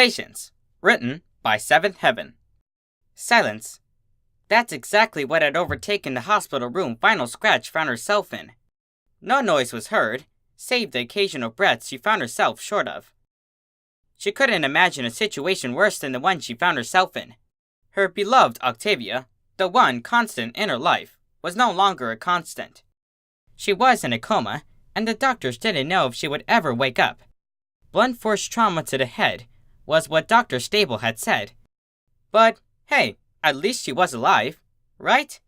Patience. Written by Seventh Heaven. Silence. That's exactly what had overtaken the hospital room Vinyl Scratch found herself in. No noise was heard, save the occasional breaths she found herself short of. She couldn't imagine a situation worse than the one she found herself in. Her beloved Octavia, the one constant in her life, was no longer a constant. She was in a coma, and the doctors didn't know if she would ever wake up. Blunt force trauma to the head was what Dr. Stable had said. But, hey, at least she was alive, right?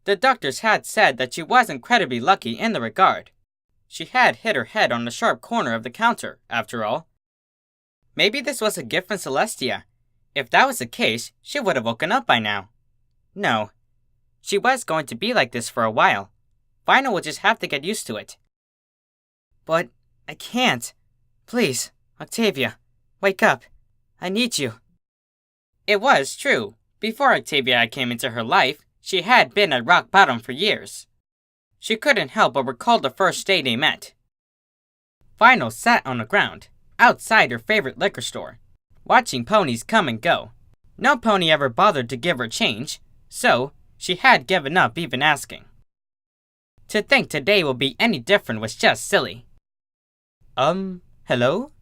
The doctors had said that she was incredibly lucky in the regard. She had hit her head on the sharp corner of the counter, after all. Maybe this was a gift from Celestia. If that was the case, she would have woken up by now. No. She was going to be like this for a while. Vinyl would just have to get used to it. But I can't. Please, Octavia, wake up. I need you. It was true. Before Octavia came into her life, she had been at rock bottom for years. She couldn't help but recall the first day they met. Vinyl sat on the ground, outside her favorite liquor store, watching ponies come and go. No pony ever bothered to give her change, so she had given up even asking. To think today will be any different was just silly. Hello?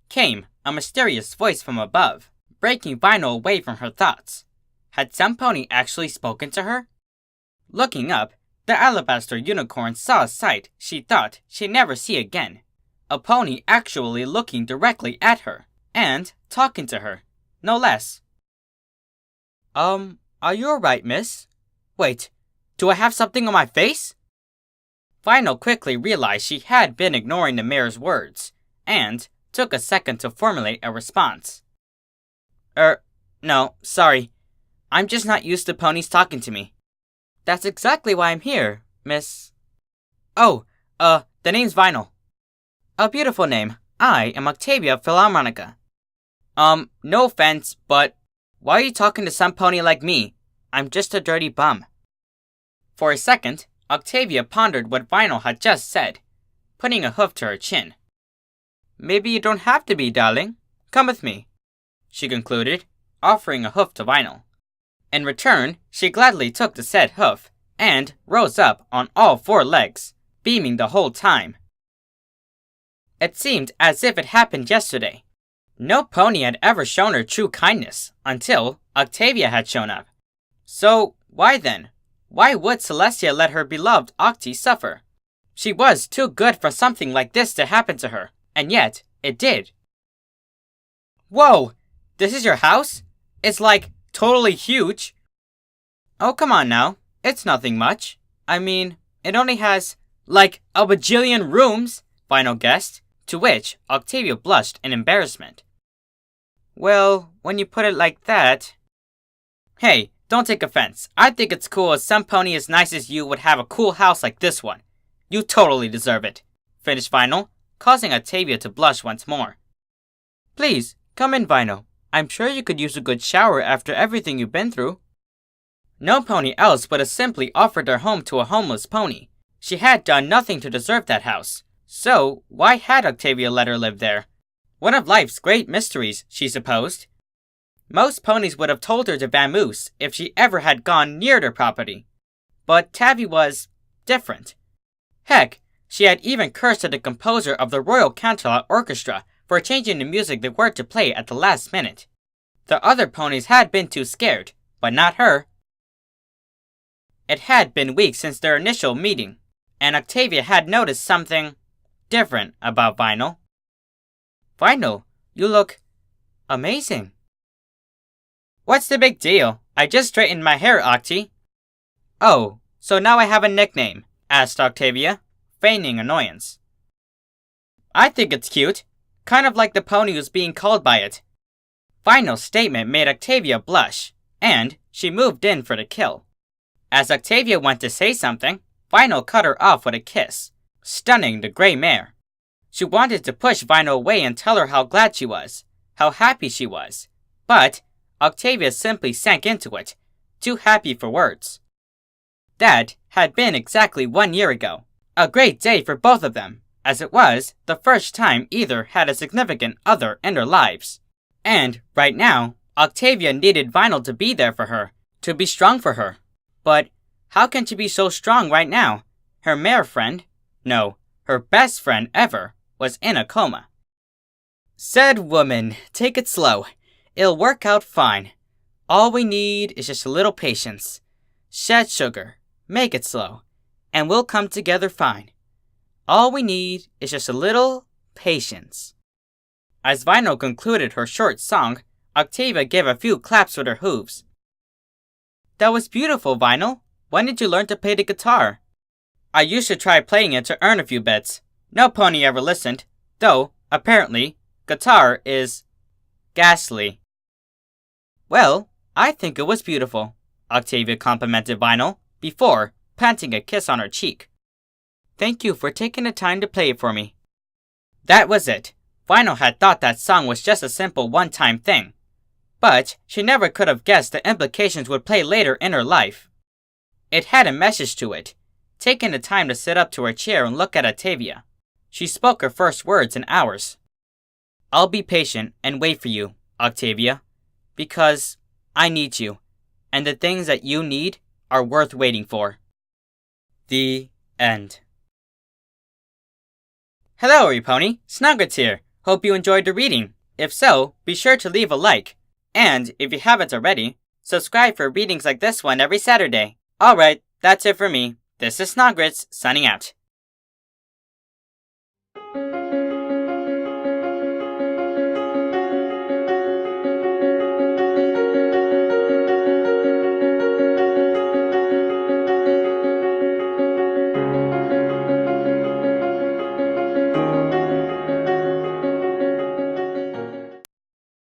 Came a mysterious voice from above, breaking Vinyl away from her thoughts. Had some pony actually spoken to her? Looking up, the alabaster unicorn saw a sight she thought she'd never see again. A pony actually looking directly at her, and talking to her, no less. Are you alright, miss? Wait, do I have something on my face? Vinyl quickly realized she had been ignoring the mayor's words, and took a second to formulate a response. No, sorry. I'm just not used to ponies talking to me. That's exactly why I'm here, miss. Oh, the name's Vinyl. A beautiful name. I am Octavia Philharmonica. No offense, but why are you talking to some pony like me? I'm just a dirty bum. For a second, Octavia pondered what Vinyl had just said, putting a hoof to her chin. Maybe you don't have to be, darling. Come with me, she concluded, offering a hoof to Vinyl. In return, she gladly took the said hoof, and rose up on all four legs, beaming the whole time. It seemed as if it happened yesterday. No pony had ever shown her true kindness until Octavia had shown up. So, why then? Why would Celestia let her beloved Octi suffer? She was too good for something like this to happen to her, and yet, it did. Whoa! This is your house? It's like, totally huge. Oh, come on now. It's nothing much. I mean, it only has, like, a bajillion rooms, Vinyl guessed, to which Octavia blushed in embarrassment. Well, when you put it like that... Hey, don't take offense. I think it's cool as some pony as nice as you would have a cool house like this one. You totally deserve it, finished Vinyl, causing Octavia to blush once more. Please, come in, Vinyl. I'm sure you could use a good shower after everything you've been through. No pony else would have simply offered her home to a homeless pony. She had done nothing to deserve that house. So, why had Octavia let her live there? One of life's great mysteries, she supposed. Most ponies would have told her to vamoose if she ever had gone near their property. But Tavi was different. Heck, she had even cursed at the composer of the Royal Canterlot Orchestra for changing the music they were to play at the last minute. The other ponies had been too scared, but not her. It had been weeks since their initial meeting, and Octavia had noticed something different about Vinyl. Vinyl, you look amazing. What's the big deal? I just straightened my hair, Octi. Oh, so now I have a nickname, asked Octavia, feigning annoyance. I think it's cute. Kind of like the pony who's being called by it. Vinyl's statement made Octavia blush, and she moved in for the kill. As Octavia went to say something, Vinyl cut her off with a kiss, stunning the gray mare. She wanted to push Vinyl away and tell her how glad she was, how happy she was, but Octavia simply sank into it, too happy for words. That had been exactly 1 year ago, a great day for both of them, as it was the first time either had a significant other in their lives. And, right now, Octavia needed Vinyl to be there for her, to be strong for her. But, how can she be so strong right now? Her mare friend, no, her best friend ever, was in a coma. Said woman, take it slow. It'll work out fine. All we need is just a little patience. Shed sugar, make it slow, and we'll come together fine. All we need is just a little patience. As Vinyl concluded her short song, Octavia gave a few claps with her hooves. That was beautiful, Vinyl. When did you learn to play the guitar? I used to try playing it to earn a few bits. No pony ever listened, though, apparently, guitar is ghastly. Well, I think it was beautiful, Octavia complimented Vinyl, before planting a kiss on her cheek. Thank you for taking the time to play it for me. That was it. Vinyl had thought that song was just a simple one-time thing. But she never could have guessed the implications would play later in her life. It had a message to it. Taking the time to sit up to her chair and look at Octavia, she spoke her first words in hours. I'll be patient and wait for you, Octavia, because I need you, and the things that you need are worth waiting for. The end. Hello, everypony. Snogwritts here. Hope you enjoyed the reading. If so, be sure to leave a like. And, if you haven't already, subscribe for readings like this one every Saturday. Alright, that's it for me. This is Snogwritts, signing out.